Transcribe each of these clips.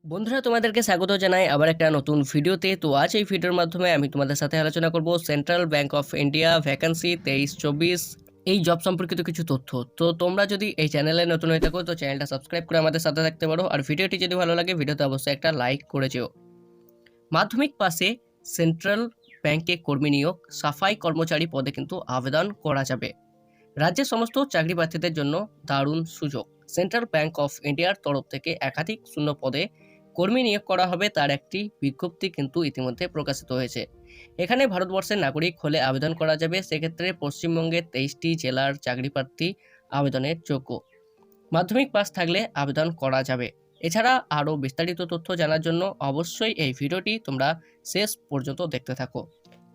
বন্ধুরা তোমাদেরকে স্বাগত জানাই আবার একটা নতুন ভিডিওতে। তো আজ এই ভিডিওর মাধ্যমে আমি তোমাদের সাথে আলোচনা করব central bank of India vacancy 23-24 এই জব সম্পর্কিত কিছু তথ্য। তো তোমরা যদি এই চ্যানেলে নতুন হয়ে থাকো তো চ্যানেলটা সাবস্ক্রাইব করে আমাদের সাথে থাকতে পারো, আর ভিডিওটি যদি ভালো লাগে ভিডিওতে অবশ্যই একটা লাইক করে যেও। মাধ্যমিক পাশে সেন্ট্রাল ব্যাংকে কর্মী নিয়োগ, সাফাই কর্মচারী পদে কিন্তু আবেদন করা যাবে। রাজ্যের সমস্ত চাকরি প্রার্থীদের জন্য দারুণ সুযোগ। সেন্ট্রাল ব্যাংক অফ ইন্ডিয়ার তরফ থেকে একাধিক শূন্য পদে কর্মী নিয়োগ করা হবে, তার একটি বিজ্ঞপ্তি কিন্তু ইতিমধ্যে প্রকাশিত হয়েছে। এখানে ভারতবর্ষের নাগরিক হলে আবেদন করা যাবে। সেক্ষেত্রে পশ্চিমবঙ্গের 23টি জেলার চাকরি প্রার্থী আবেদনের যোগ্য। মাধ্যমিক পাস থাকলে আবেদন করা যাবে। এছাড়া আরও বিস্তারিত তথ্য জানার জন্য অবশ্যই এই ভিডিওটি তোমরা শেষ পর্যন্ত দেখতে থাকো।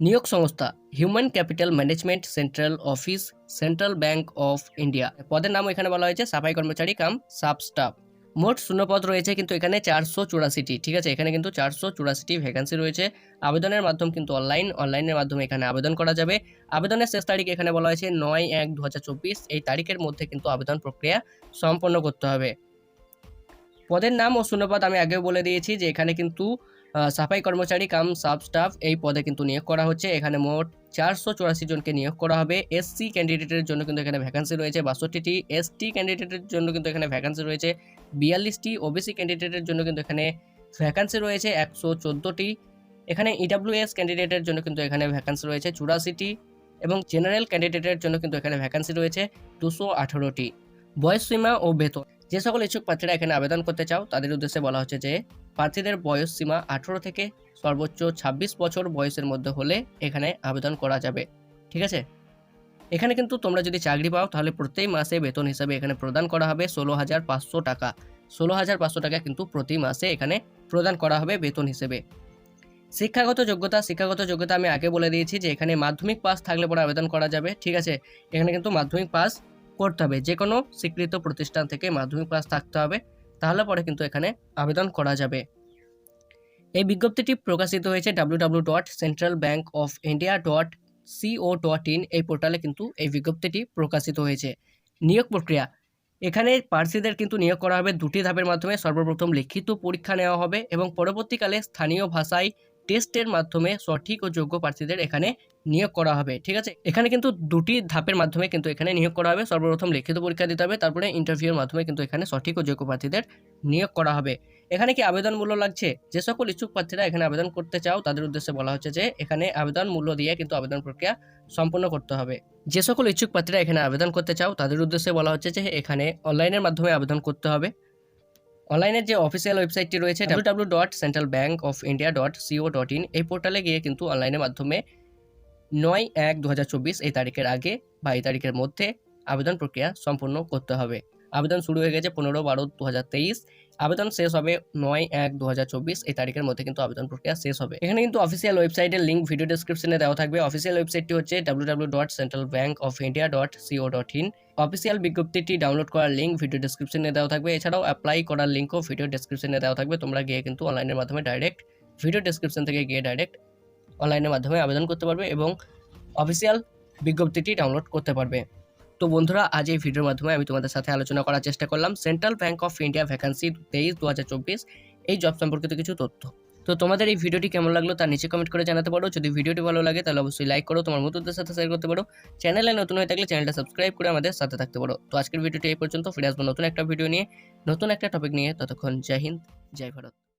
নিয়োগ সংস্থা human capital management central office central bank of India. পদের নাম এখানে বলা হয়েছে সাফাই কর্মচারী কাম সাব স্টাফ। মোট শূন্যপদ রয়েছে কিন্তু এখানে 484টি। ঠিক আছে, এখানে কিন্তু 484টি ভ্যাকেন্সি রয়েছে। আবেদনের মাধ্যম কিন্তু অনলাইনের মাধ্যমে এখানে আবেদন করা যাবে। আবেদনের শেষ তারিখ এখানে বলা হয়েছে 9/1/2024। এই তারিখের মধ্যে কিন্তু আবেদন প্রক্রিয়া সম্পন্ন করতে হবে। পদের নাম ও শূন্যপদ আমি আগেও বলে দিয়েছি যে এখানে কিন্তু সাফাই কর্মচারী কাম সাব স্টাফ এই পদে কিন্তু নিয়োগ করা হচ্ছে। এখানে মোট 484 জনকে নিয়োগ করা হবে। এসসি ক্যান্ডিডেটের জন্য কিন্তু এখানে ভ্যাকেন্সি রয়েছে 62টি, এসটি ক্যান্ডিডেটের জন্য কিন্তু এখানে ভ্যাকেন্সি রয়েছে 42টি, ওবিসি ক্যান্ডিডেটের জন্য কিন্তু এখানে ভ্যাকেন্সি রয়েছে 114টি, এখানে ইডাব্লিউএস ক্যান্ডিডেটের জন্য কিন্তু এখানে ভ্যাকেন্সি রয়েছে 84টি এবং জেনারেল ক্যান্ডিডেটের জন্য কিন্তু এখানে ভ্যাকেন্সি রয়েছে 218টি। বয়সসীমা ও বেতন। যে সকল ইচ্ছুক প্রার্থীরা এখানে আবেদন করতে চাও তাদের উদ্দেশ্যে বলা হচ্ছে যে প্রার্থীদের বয়স সীমা 18 থেকে সর্বোচ্চ 26 বছর বয়সের মধ্যে হলে এখানে আবেদন করা যাবে। ঠিক আছে, এখানে কিন্তু তোমরা যদি চাকরি পাও তাহলে প্রতি মাসে বেতন হিসাবে এখানে প্রদান করা হবে 16,500 টাকা। 16,500 টাকা কিন্তু প্রতি মাসে এখানে প্রদান করা হবে বেতন হিসেবে। শিক্ষাগত যোগ্যতা আমি আগে বলে দিয়েছি যে এখানে মাধ্যমিক পাস থাকলে পরে আবেদন করা যাবে। ঠিক আছে, এখানে কিন্তু মাধ্যমিক পাস করতে হবে, যে কোনো স্বীকৃত প্রতিষ্ঠান থেকে মাধ্যমিক পাস থাকতে হবে, তাহলে পরে কিন্তু এখানে আবেদন করা যাবে। এই বিজ্ঞপ্তিটি প্রকাশিত হয়েছে www.centralbankofindia.co.in এই পোর্টালে কিন্তু এই বিজ্ঞপ্তিটি প্রকাশিত হয়েছে। নিয়োগ প্রক্রিয়া এখানে প্রার্থীদের কিন্তু নিয়োগ করা হবে দুটি ধাপের মাধ্যমে। সর্বপ্রথম লিখিত পরীক্ষা নেওয়া হবে এবং পরবর্তীকালে স্থানীয় ভাষায় টেস্টের মাধ্যমে সঠিক ও যোগ্য প্রার্থীদের এখানে নিয়োগ করা হবে। ঠিক আছে, এখানে কিন্তু দুটি ধাপের মাধ্যমে কিন্তু এখানে নিয়োগ করা হবে। সর্বপ্রথম লিখিত পরীক্ষা দিতে হবে, তারপরে ইন্টারভিউর মাধ্যমে কিন্তু এখানে সঠিক ও যোগ্য প্রার্থীদের নিয়োগ করা হবে। এখানে কি আবেদন মূল্য লাগছে? যে সকল ইচ্ছুক প্রার্থীরা এখানে আবেদন করতে চাও তাদের উদ্দেশ্যে বলা হচ্ছে যে এখানে আবেদন মূল্য দিয়ে কিন্তু আবেদন প্রক্রিয়া সম্পন্ন করতে হবে। যে সকল ইচ্ছুক প্রার্থীরা এখানে আবেদন করতে চাও তাদের উদ্দেশ্যে বলা হচ্ছে যে এখানে অনলাইনের মাধ্যমে আবেদন করতে হবে। অনলাইনের যে অফিসিয়াল ওয়েবসাইটটি রয়েছে www.centralbankofindia.co.in এই পোর্টালে গিয়ে কিন্তু অনলাইনের মাধ্যমে 9/1/2024 এই তারিখের আগে বা এই তারিখের মধ্যে আবেদন প্রক্রিয়া সম্পন্ন করতে হবে। আবেদন শুরু হয়ে গেছে 15/12/2023, আবেদন শেষ হবে 9/1/2024 এই তারিখের মধ্যে কিন্তু আবেদন প্রক্রিয়া শেষ হবে। এখানে কিন্তু অফিসিয়াল ওয়েবসাইটের লিঙ্ক ভিডিও ডেসক্রিপশনে দেওয়া থাকবে। অফিসিয়াল ওয়েবসাইটটি হচ্ছে www.centralbankofindia.co.in। অফিসিয়াল বিজ্ঞপ্তিটি ডাউনলোড করার লিঙ্ক ভিডিও ডেসক্রিপশনে দেওয়া থাকবে। এছাড়াও অ্যাপ্লাই করার লিঙ্কও ভিডিও ডেসক্রিপশনে দেওয়া থাকবে। তোমরা গিয়ে কিন্তু অনলাইনের মাধ্যমে ডাইরেক্ট ভিডিও ডেসক্রিপশন থেকে গিয়ে ডাইরেক্ট অনলাইনের মাধ্যমে আবেদন করতে পারবে এবং অফিসিয়াল বিজ্ঞপ্তিটি ডাউনলোড করতে পারবে। তো বন্ধুরা, আজ এই ভিডিওর মাধ্যমে আমি তোমাদের সাথে আলোচনা করার চেষ্টা করলাম central bank of India vacancy 23-2024 এই জব সম্পর্কিত কিছু তথ্য। তো তোমাদের এই ভিডিওটি কেমন লাগলো তার নিচে কমেন্ট করে জানাতে পারো। যদি ভিডিওটি ভালো লাগে তাহলে অবশ্যই লাইক করো, তোমার বন্ধুদের সাথে শেয়ার করতে পারো। চ্যানেলে নতুন হয়ে থাকলে চ্যানেলটা সাবস্ক্রাইব করে আমাদের সাথে থাকতে পারো। তো আজকের ভিডিওটি এই পর্যন্ত, ফিরে আসবো নতুন একটা ভিডিও নিয়ে, নতুন একটা টপিক নিয়ে। ততক্ষণ জয় হিন্দ, জয় ভারত।